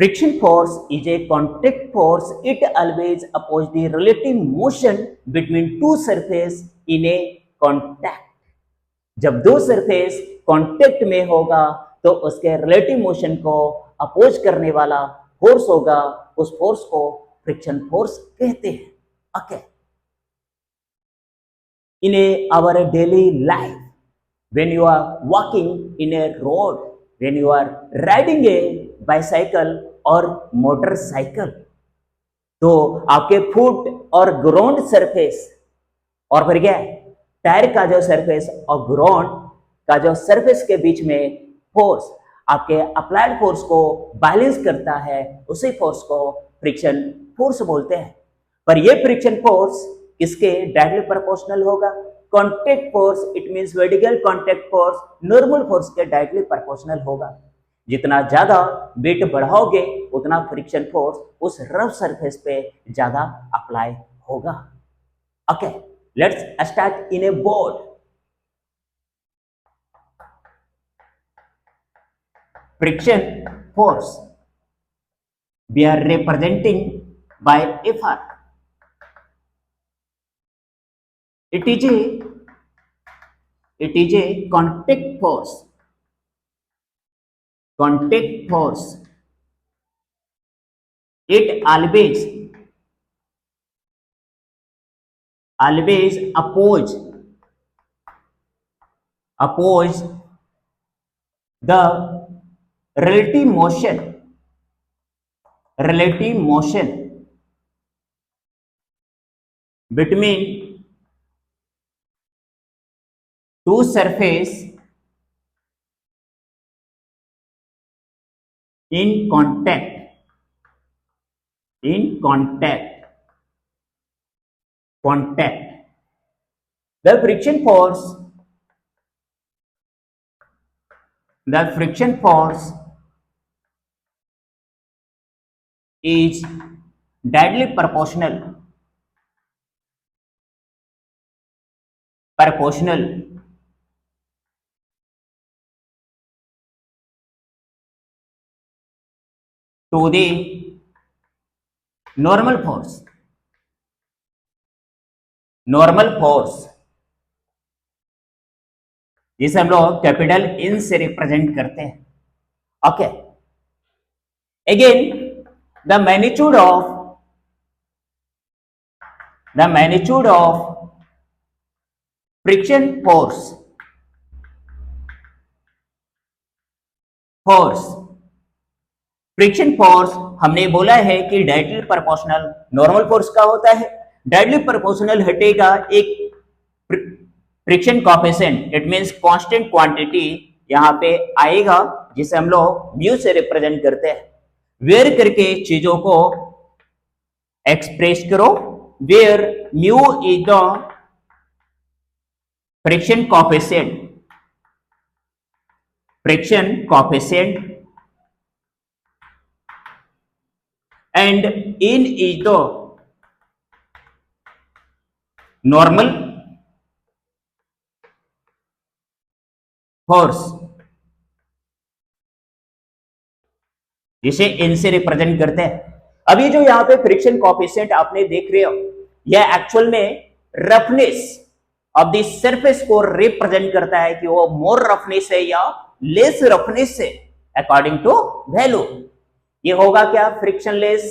Friction force is a contact force. It always opposes the relative motion between two surface in a contact. जब दो surface contact में होगा तो उसके relative motion को oppose करने वाला फोर्स होगा, उस फोर्स को फ्रिक्शन फोर्स कहते हैं. Okay. In our daily life, when you are walking in a road, when you are riding a bicycle और मोटरसाइकिल, तो आपके फुट और ग्राउंड सरफेस और फिर क्या टायर का जो सरफेस और ग्राउंड का जो सरफेस के बीच में फोर्स आपके अप्लाइड फोर्स को बैलेंस करता है, उसी फोर्स को फ्रिक्शन फोर्स बोलते हैं. पर ये फ्रिक्शन फोर्स किसके डायरेक्टली प्रोपोर्शनल होगा? Contact force, it means vertical contact force normal force के डायरेक्टली प्रोपोर्शनल होगा. जितना ज्यादा वेट बढ़ाओगे उतना फ्रिक्शन फोर्स उस रफ सरफेस पे ज्यादा अप्लाई होगा. Okay, let's start in A board. Friction force we are representing by Fr. It is a contact force. Contact force. It always oppose the relative motion between two surface in contact. The friction force is directly proportional to the normal force जिसे हम लोग capital in से represent करते हैं. Okay, again the magnitude of friction force हमने बोला है कि डायरेक्टली प्रोपोर्शनल नॉर्मल फोर्स का होता है. डायरेक्टली प्रोपोर्शनल हटेगा एक friction coefficient, it means constant quantity यहां पे आएगा जिसे हम लोग म्यू से रिप्रेजेंट करते हैं. वेयर करके चीजों को एक्सप्रेस करो. Where mu is the friction coefficient and n is the normal force जिसे n से रिप्रेजेंट करते हैं. अभी जो यहां पे फ्रिक्शन कोएफिशिएंट आपने देख रहे हो, यह एक्चुअल में रफनेस ऑफ द सरफेस को रिप्रेजेंट करता है कि वो मोर रफनेस है या लेस रफनेस है अकॉर्डिंग टू वैल्यू. ये होगा क्या? फ्रिक्शनलेस.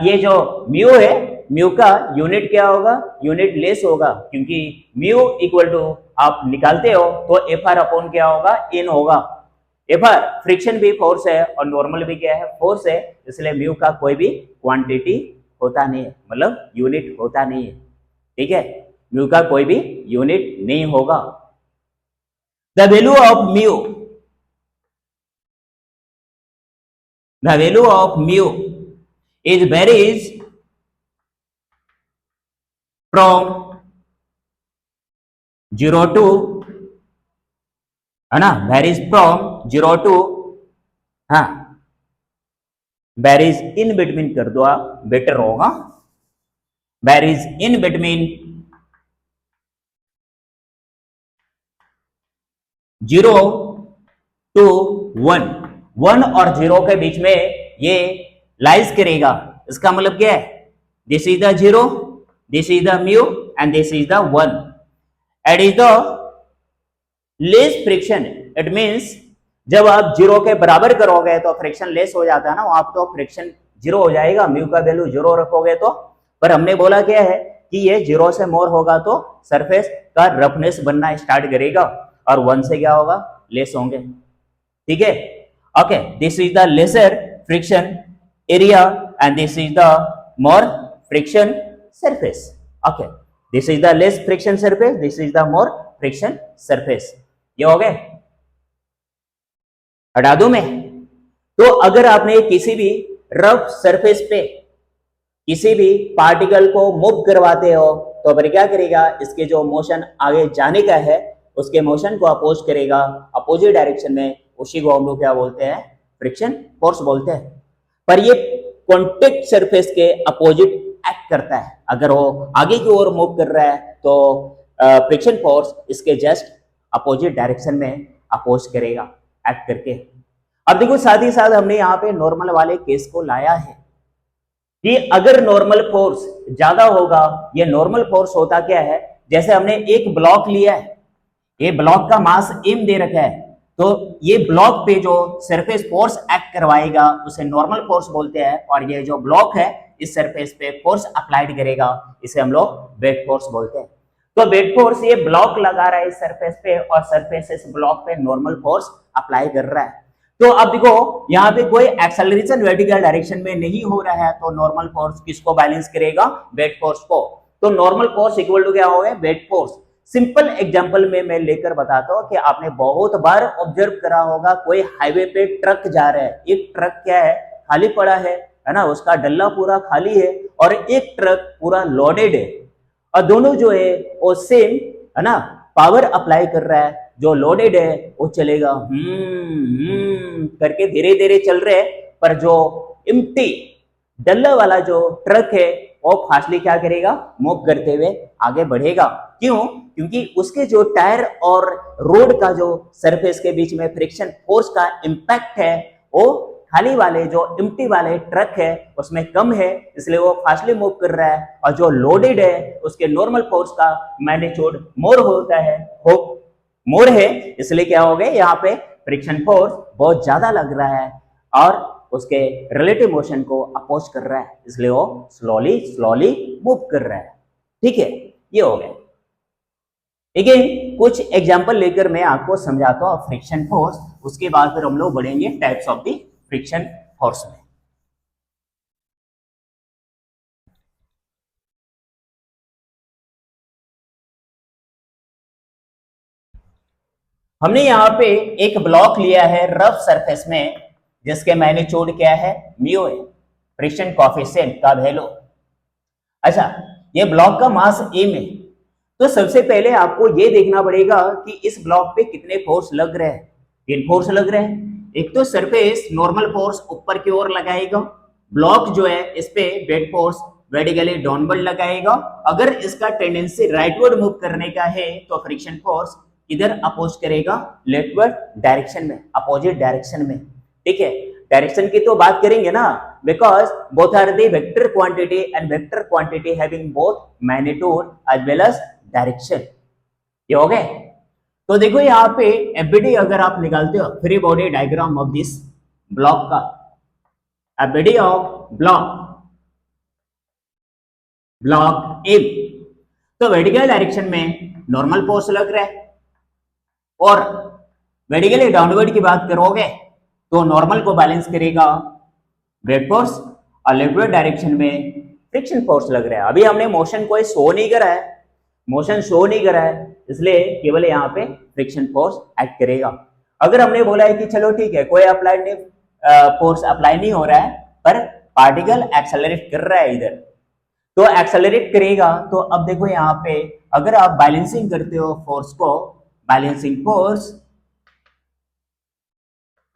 ये जो म्यू है, म्यू का यूनिट क्या होगा? यूनिट लेस होगा, क्योंकि म्यू इक्वल टू आप निकालते हो तो एफआर अपॉन क्या होगा? एन होगा. एफआर फ्रिक्शन भी फोर्स है और नॉर्मल भी क्या है? फोर्स है. इसलिए म्यू का कोई भी क्वांटिटी होता नहीं है, मतलब यूनिट होता नहीं है. ठीक है, म्यू का कोई भी यूनिट नहीं होगा. The value of mu is varies from 0 to, है ना, varies from 0 to, हाँ, varies in between कर दो आप, बेटर होगा. varies in between 0 to 1. 1 और 0 के बीच में ये लाइज करेगा, इसका मतलब क्या है, this is the zero, this is the mu and this is the one and is the less friction. It means जब आप जीरो के बराबर करोगे तो फ्रिक्शन लेस हो जाता है ना, वहां तो फ्रिक्शन जीरो हो जाएगा, म्यू का वैल्यू जीरो रखोगे तो। पर हमने बोला क्या है कि ये जीरो से मोर होगा तो सरफेस का रफनेस बनना स्टार्ट करेगा और वन से क्या होगा, लेस होंगे। ठीक है, okay, this is the lesser friction area and this is the more friction surface. Okay, this is the less friction surface, this is the more friction surface. ये हो गए, हटा दूं मैं? तो अगर आपने किसी भी रफ सरफेस पे किसी भी पार्टिकल को मूव करवाते हो तो फिर क्या करेगा, इसके जो मोशन आगे जाने का है उसके मोशन को अपोज करेगा अपोजिट डायरेक्शन में, उसी को हम लोग क्या बोलते हैं, फ्रिक्शन फोर्स बोलते हैं। पर ये कॉन्टेक्ट सरफेस के अपोजिट एक्ट करता है, अगर वो आगे की ओर मूव कर रहा है तो फ्रिक्शन फोर्स इसके जस्ट अपोजिट डायरेक्शन में अपोज करेगा एक्ट करके। अब देखो साथ ही साथ हमने यहाँ पे नॉर्मल वाले केस को लाया है कि अगर नॉर्मल फोर्स ज्यादा होगा, ये नॉर्मल फोर्स होता क्या है, जैसे हमने एक ब्लॉक लिया है, ये ब्लॉक का मास m दे रखा है, तो ये ब्लॉक पे जो सरफेस फोर्स एक्ट करवाएगा उसे नॉर्मल फोर्स बोलते हैं, और ये जो ब्लॉक है इस सरफेस पे फोर्स अप्लाइड करेगा, इसे हम लोग वेट फोर्स बोलते हैं। तो वेट फोर्स ये ब्लॉक लगा रहा है इस सरफेस पे और सरफेस इस ब्लॉक पे नॉर्मल फोर्स अप्लाई कर रहा है। तो अब देखो यहाँ पे कोई एक्सेलरेशन वर्टिकल डायरेक्शन में नहीं हो रहा है, तो नॉर्मल फोर्स किसको बैलेंस करेगा, वेट फोर्स को। तो नॉर्मल फोर्स इक्वल टू क्या हो गया, वेट फोर्स। सिंपल एग्जांपल में मैं लेकर बताता हूँ कि आपने बहुत बार ऑब्जर्व करा होगा, कोई हाईवे पे ट्रक जा रहा है, एक ट्रक क्या है, खाली पड़ा है ना, उसका डल्ला पूरा खाली है, और एक ट्रक पूरा लोडेड है, और दोनों जो है वो सेम है ना पावर अप्लाई कर रहा है। जो लोडेड है वो चलेगा करके धीरे धीरे चल रहे हैं, पर जो एम्प्टी डल्ला वाला जो ट्रक है वो फास्टली क्या करेगा, मूव करते हुए आगे बढ़ेगा। क्यों? क्योंकि उसके जो टायर और रोड का जो सरफेस के बीच में फ्रिक्शन फोर्स का इंपैक्ट है वो खाली वाले जो एम्प्टी वाले ट्रक है उसमें कम है, इसलिए वो फास्टली मूव कर रहा है, और जो लोडेड है उसके नॉर्मल फोर्स का मैग्नीट्यूड मोर होता है, मोर है, इसलिए क्या हो गया, यहाँ पे फ्रिक्शन फोर्स बहुत ज्यादा लग रहा है और उसके रिलेटिव मोशन को अपोज कर रहा है, इसलिए वो स्लोली स्लोली मूव कर रहा है। ठीक है, ये हो गया। अगेन कुछ एग्जांपल लेकर मैं आपको समझाता हूँ फ्रिक्शन फोर्स, उसके बाद फिर हम लोग बढ़ेंगे types of the friction force में। हमने यहाँ पे एक ब्लॉक लिया है रफ सरफेस में, जिसके मैग्नीट्यूड क्या है, म्यू है, फ्रिक्शन कोएफिशिएंट का वैल्यू। अच्छा, ये ब्लॉक का मास m है, तो सबसे पहले आपको ये देखना पड़ेगा कि इस ब्लॉक पे कितने फोर्स लग रहे हैं। 3 फोर्स लग रहे हैं। एक तो सरफेस नॉर्मल फोर्स ऊपर की ओर लगाएगा, ब्लॉक जो है इस पे वेट फोर्स वर्टिकली डाउनवर्ड लगाएगा। अगर इसका टेंडेंसी राइटवर्ड मूव करने का है तो फ्रिक्शन फोर्स इधर अपोज करेगा लेफ्टवर्ड डायरेक्शन में, अपोजिट डायरेक्शन में। ठीक है, डायरेक्शन की तो बात करेंगे ना, because both are the vector quantity and vector quantity having both magnitude as well as direction. ये हो गए। तो देखो यहाँ पे एफबीडी अगर आप निकालते हो, free body diagram of this block का, एफबीडी ऑफ ब्लॉक ए, तो वर्टिकल डायरेक्शन में नॉर्मल फोर्स लग रहा है, और वर्टिकली डाउनवर्ड की बात करोगे तो नॉर्मल को बैलेंस करेगा वेट फोर्स, और लेफ्टवर्ड डायरेक्शन में फ्रिक्शन फोर्स लग रहा है। अभी हमने मोशन कोई शो नहीं करा है, मोशन शो नहीं करा है, इसलिए केवल यहाँ पे फ्रिक्शन फोर्स एक्ट करेगा। अगर हमने बोला है कि चलो ठीक है, कोई अप्लाइड नहीं, फोर्स अप्लाई नहीं हो रहा है, पर पार्टिकल एक्सेलरेट कर रहा है इधर, तो एक्सेलरेट करेगा। तो अब देखो यहाँ पे अगर आप बैलेंसिंग करते हो फोर्स को, balancing force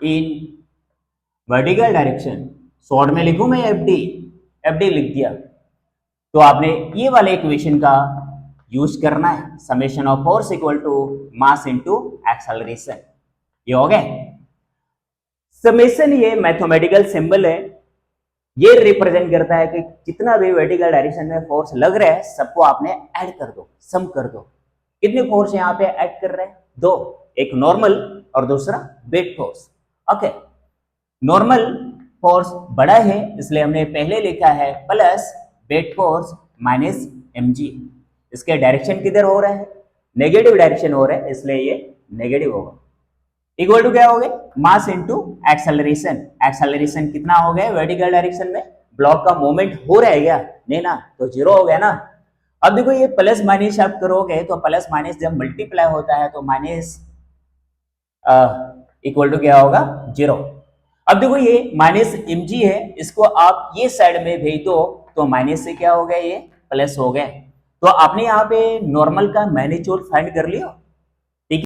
in vertical direction, short में लिखूं मैं एफडी, एफडी लिख दिया, तो आपने ये वाले इक्वेशन का यूज करना है, summation of force equal to mass into acceleration. ये हो गए समेशन, ये मैथमेटिकल सिंबल है, ये रिप्रेजेंट करता है कि जितना भी वर्टिकल डायरेक्शन में फोर्स लग रहा है सबको आपने ऐड कर दो, सम कर दो। कितने फोर्स यहाँ पे ऐड कर रहे हैं? दो, एक नॉर्मल और दूसरा weight force. Okay, normal force बड़ा है इसलिए हमने पहले लिखा है plus weight force minus mg। इसके डायरेक्शन किधर हो रहा है? नेगेटिव डायरेक्शन हो रहा है इसलिए ये नेगेटिव होगा। इक्वल टू क्या हो गया? मास इनटू एक्सेलरेशन। एक्सेलरेशन कितना हो गया वर्टिकल डायरेक्शन में? ब्लॉक का मूवमेंट हो रहा है क्या? नहीं ना, तो जीरो हो गया ना। अब देखो ये प्लस माइनस आप करोगे तो प्लस माइनस जब मल्टीप्लाई होता है तो माइनस इक्वल टू क्या होगा? जीरो। अब देखो ये माइनस mg है, इसको आप ये साइड में भेज दो तो माइनस से क्या हो गया? ये प्लस हो गया। तो आपने यहाँ पे नॉर्मल का मैग्नीट्यूड फाइंड कर लिया।